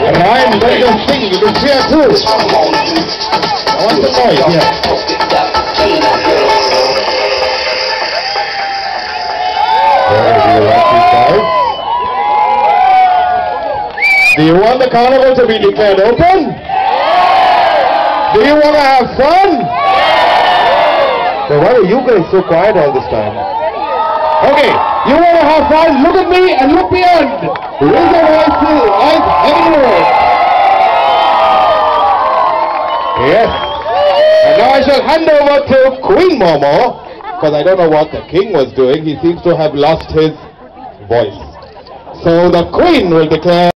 And I'm ready to sing. You can cheer too. I want the noise here. Do you want the carnival to be declared open? Do you want to have fun? So why are you guys so quiet all this time? Okay, you want to have fun? Look at me and look beyond. Raise your voices, eyes heavenward. Yes. And now I shall hand over to Queen Momo, because I don't know what the king was doing. He seems to have lost his voice. So the Queen will declare